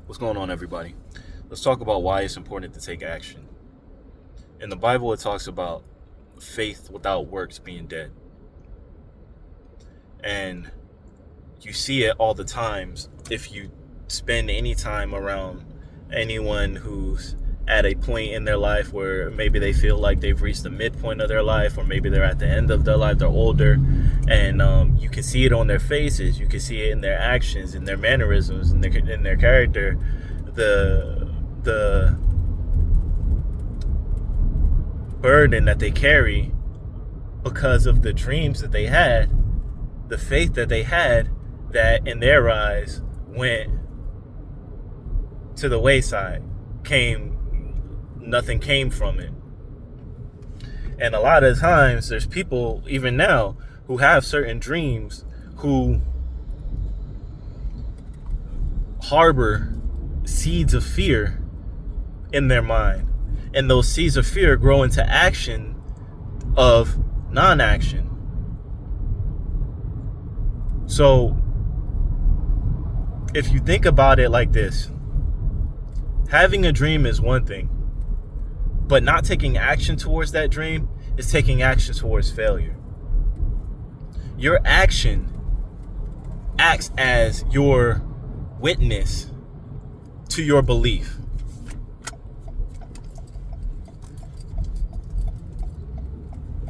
What's going on, everybody? Let's talk about why it's important to take action. In the Bible, it talks about faith without works being dead. And you see it all the times if you spend any time around anyone who's at a point in their life where maybe they feel like they've reached the midpoint of their life, or maybe they're at the end of their life, they're older, and you can see it on their faces, you can see it in their actions, in their mannerisms, in their character, the burden that they carry because of the dreams that they had, the faith that they had, that in their eyes went to the wayside. Nothing came from it. And a lot of times there's people even now who have certain dreams who harbor seeds of fear in their mind, and those seeds of fear grow into action of non-action. So if you think about it like this, having a dream is one thing, but not taking action towards that dream is taking action towards failure. Your action acts as your witness to your belief.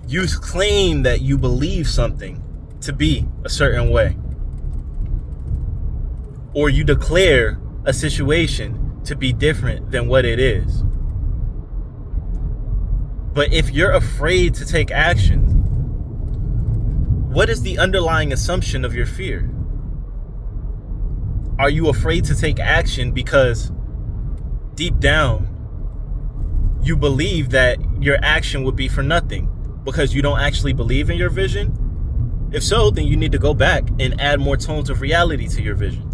You claim that you believe something to be a certain way, or you declare a situation to be different than what it is. But if you're afraid to take action, what is the underlying assumption of your fear? Are you afraid to take action because deep down you believe that your action would be for nothing because you don't actually believe in your vision? If so, then you need to go back and add more tones of reality to your vision.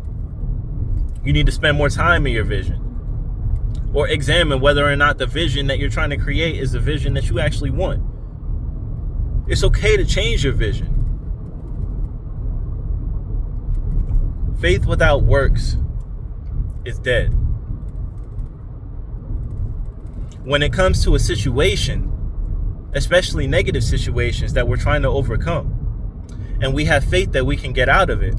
You need to spend more time in your vision, or examine whether or not the vision that you're trying to create is the vision that you actually want. It's okay to change your vision. Faith without works is dead. When it comes to a situation, especially negative situations that we're trying to overcome, and we have faith that we can get out of it,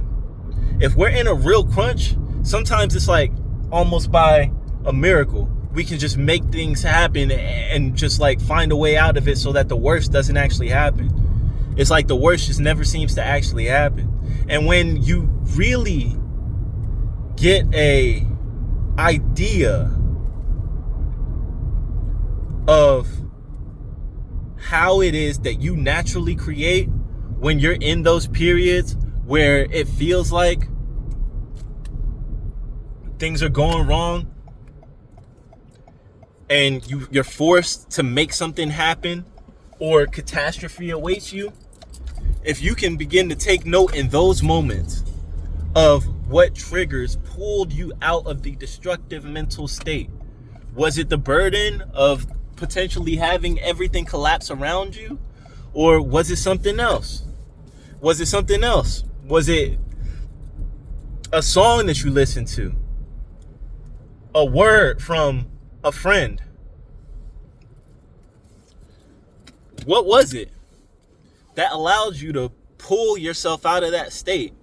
if we're in a real crunch, sometimes it's like almost by a miracle we can just make things happen and just like find a way out of it so that the worst doesn't actually happen. It's like the worst just never seems to actually happen. And when you really get a idea of how it is that you naturally create when you're in those periods where it feels like things are going wrong and you're forced to make something happen, or catastrophe awaits you, if you can begin to take note in those moments of what triggers pulled you out of the destructive mental state. Was it the burden of potentially having everything collapse around you? Or was it something else? Was it something else? Was it a song that you listened to? A word from a friend? What was it that allowed you to pull yourself out of that state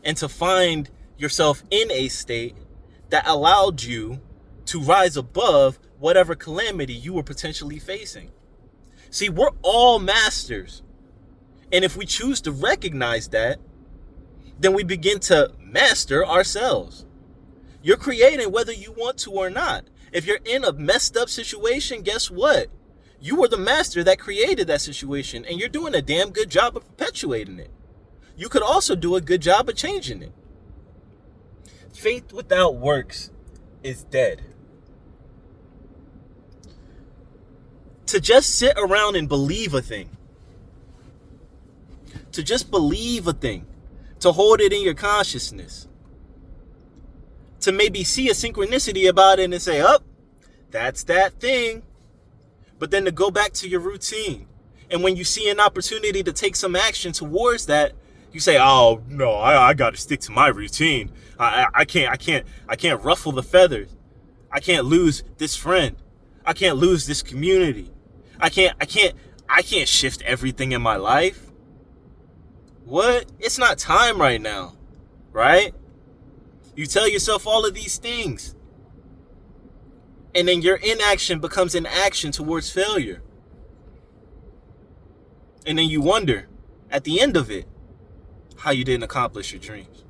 and to find yourself in a state that allowed you to rise above whatever calamity you were potentially facing? See, we're all masters. And if we choose to recognize that, then we begin to master ourselves. You're creating whether you want to or not. If you're in a messed up situation, guess what? You were the master that created that situation, and you're doing a damn good job of perpetuating it. You could also do a good job of changing it. Faith without works is dead. To just sit around and believe a thing, to just believe a thing, to hold it in your consciousness, to maybe see a synchronicity about it and say, oh, that's that thing. But then to go back to your routine. And when you see an opportunity to take some action towards that, You say, "Oh no, I got to stick to my routine. I can't ruffle the feathers. I can't lose this friend. I can't lose this community. I can't shift everything in my life." What? It's not time right now, right? You tell yourself all of these things, and then your inaction becomes an action towards failure. And then you wonder at the end of it how you didn't accomplish your dreams.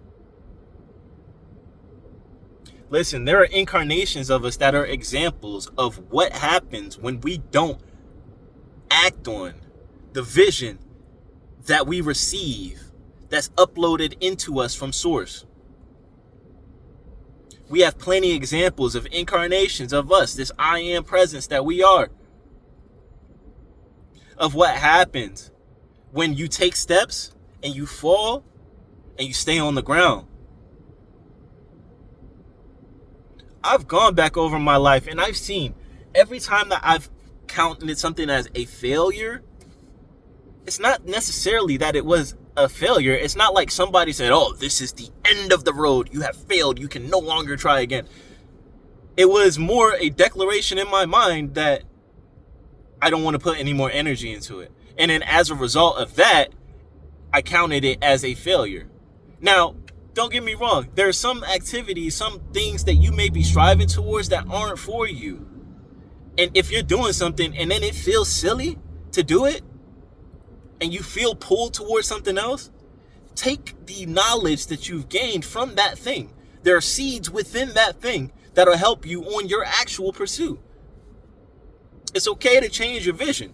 Listen, there are incarnations of us that are examples of what happens when we don't act on the vision that we receive that's uploaded into us from source. We have plenty of examples of incarnations of us, this I am presence that we are, of what happens when you take steps and you fall and you stay on the ground. I've gone back over my life and I've seen every time that I've counted something as a failure, it's not necessarily that it was a failure. It's not like somebody said, "Oh, this is the end of the road. You have failed. You can no longer try again." It was more a declaration in my mind that I don't want to put any more energy into it. And then as a result of that, I counted it as a failure. Now, don't get me wrong. There are some activities, some things that you may be striving towards that aren't for you. And if you're doing something and then it feels silly to do it, and you feel pulled towards something else, take the knowledge that you've gained from that thing. There are seeds within that thing that'll help you on your actual pursuit. It's okay to change your vision.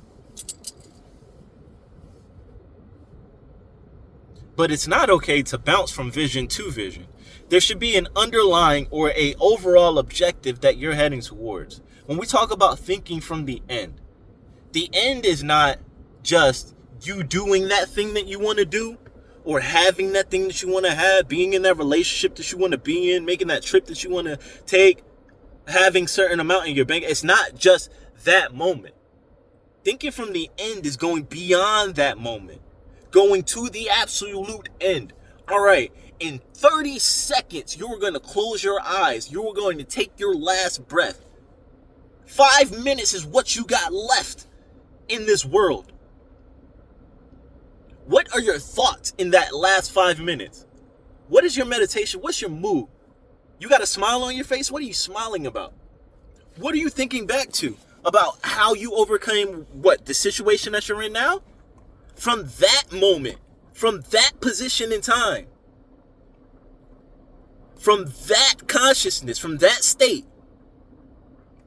But it's not okay to bounce from vision to vision. There should be an underlying or a overall objective that you're heading towards. When we talk about thinking from the end is not just you doing that thing that you want to do, or having that thing that you want to have, being in that relationship that you want to be in, making that trip that you want to take, having certain amount in your bank. It's not just that moment. Thinking from the end is going beyond that moment, going to the absolute end. All right, in 30 seconds, you are going to close your eyes. You are going to take your last breath. 5 minutes is what you got left in this world. What are your thoughts in that last 5 minutes? What is your meditation? What's your mood? You got a smile on your face? What are you smiling about? What are you thinking back to about how you overcame the situation that you're in now? From that moment, from that position in time, from that consciousness, from that state,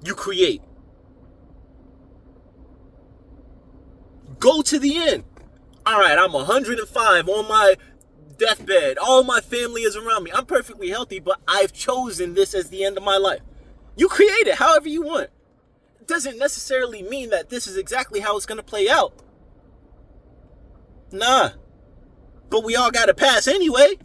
you create. Go to the end. All right, I'm 105 on my deathbed. All my family is around me. I'm perfectly healthy, but I've chosen this as the end of my life. You create it however you want. It doesn't necessarily mean that this is exactly how it's going to play out. Nah. But we all got to pass anyway.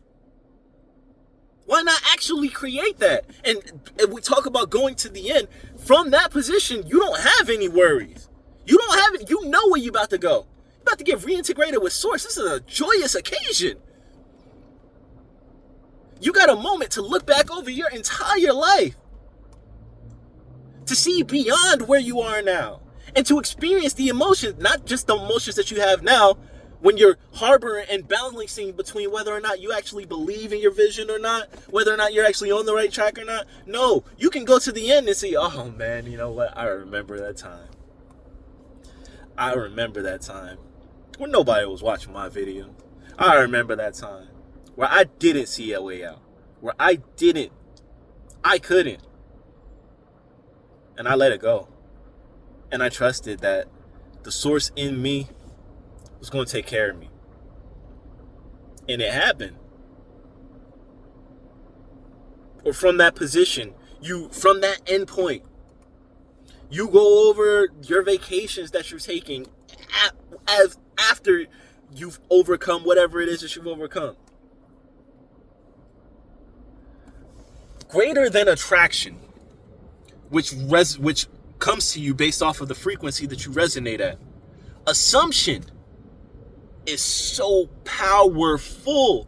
Why not actually create that? And if we talk about going to the end, from that position, you don't have any worries. You don't have it. You know where you're about to go. You're about to get reintegrated with Source. This is a joyous occasion. You got a moment to look back over your entire life, to see beyond where you are now, and to experience the emotions, not just the emotions that you have now, when you're harboring and balancing between whether or not you actually believe in your vision or not, whether or not you're actually on the right track or not. No, you can go to the end and say, oh man, you know what? I remember that time. I remember that time when nobody was watching my video. I remember that time where I didn't see a way out, where I couldn't. And I let it go. And I trusted that the Source in me was going to take care of me. And it happened. Or from that position, from that end point, you go over your vacations that you're taking after you've overcome whatever it is that you've overcome. Greater than attraction, which comes to you based off of the frequency that you resonate at. Assumption is so powerful.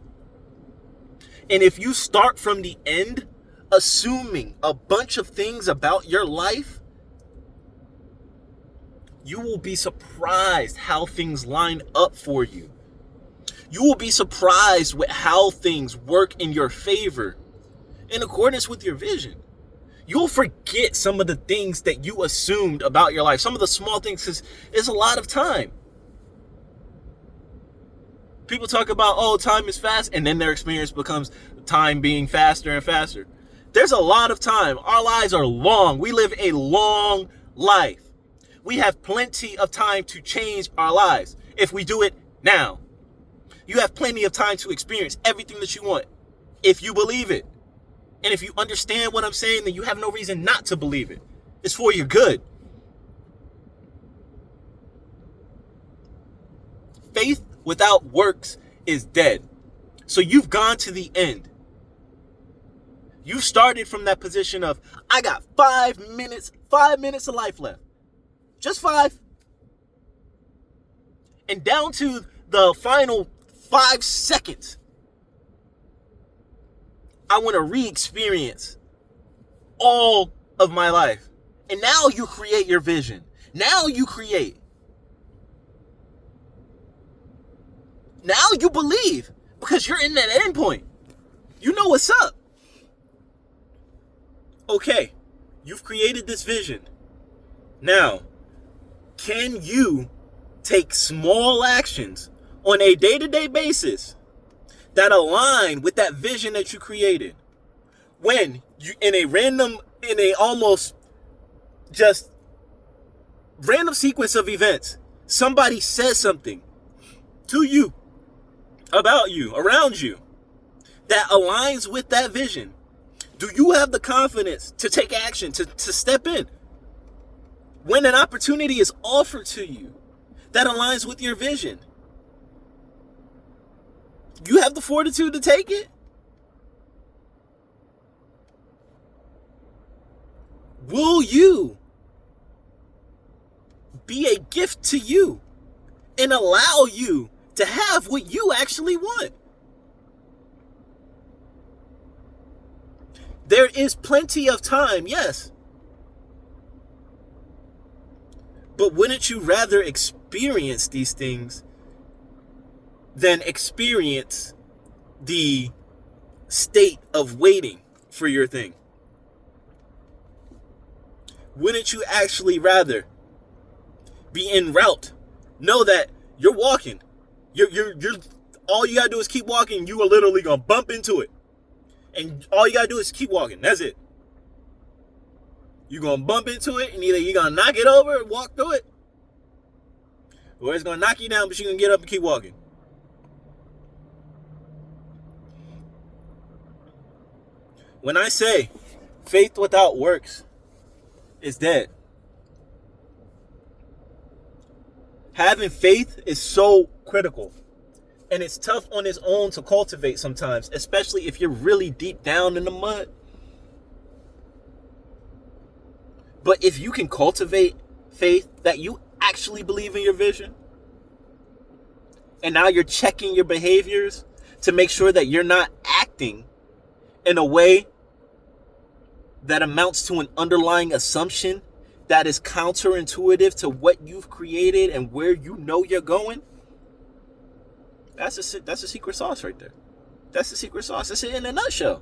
And if you start from the end, assuming a bunch of things about your life, you will be surprised how things line up for you. You will be surprised with how things work in your favor in accordance with your vision. You'll forget some of the things that you assumed about your life. Some of the small things, because it's a lot of time. People talk about, oh, time is fast, and then their experience becomes time being faster and faster. There's a lot of time. Our lives are long. We live a long life. We have plenty of time to change our lives if we do it now. You have plenty of time to experience everything that you want if you believe it. And if you understand what I'm saying, then you have no reason not to believe it. It's for your good. Faith without works is dead. So you've gone to the end. You started from that position of, I got 5 minutes of life left. Just 5. And down to the final 5 seconds, I want to re-experience all of my life. And now you create your vision. Now you create. Now you believe because you're in that end point. You know what's up. Okay, you've created this vision. Now, can you take small actions on a day-to-day basis that align with that vision that you created? When you, in a almost just random sequence of events, somebody says something to you, about you, around you, that aligns with that vision, do you have the confidence to take action, to step in? When an opportunity is offered to you that aligns with your vision, you have the fortitude to take it? Will you be a gift to you and allow you to have what you actually want? There is plenty of time, yes. But wouldn't you rather experience these things than experience the state of waiting for your thing? Wouldn't you actually rather be en route? Know that you're walking. You're all you gotta do is keep walking. You are literally gonna bump into it. And all you gotta do is keep walking. That's it. You're gonna bump into it, and either you're gonna knock it over and walk through it, or it's gonna knock you down, but you're gonna get up and keep walking. When I say faith without works is dead, having faith is so critical. And it's tough on its own to cultivate sometimes, especially if you're really deep down in the mud. But if you can cultivate faith that you actually believe in your vision, and now you're checking your behaviors to make sure that you're not acting in a way that amounts to an underlying assumption that is counterintuitive to what you've created and where you know you're going, that's a secret sauce right there. That's the secret sauce. That's it in a nutshell.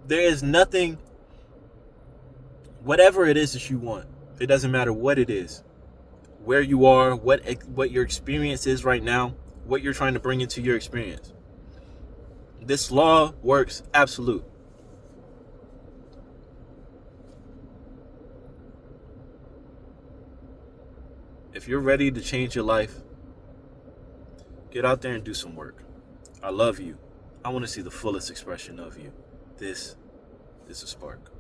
There is nothing, whatever it is that you want, it doesn't matter what it is, where you are, what your experience is right now, what you're trying to bring into your experience. This law works absolute. If you're ready to change your life, get out there and do some work. I love you. I want to see the fullest expression of you. This is a spark.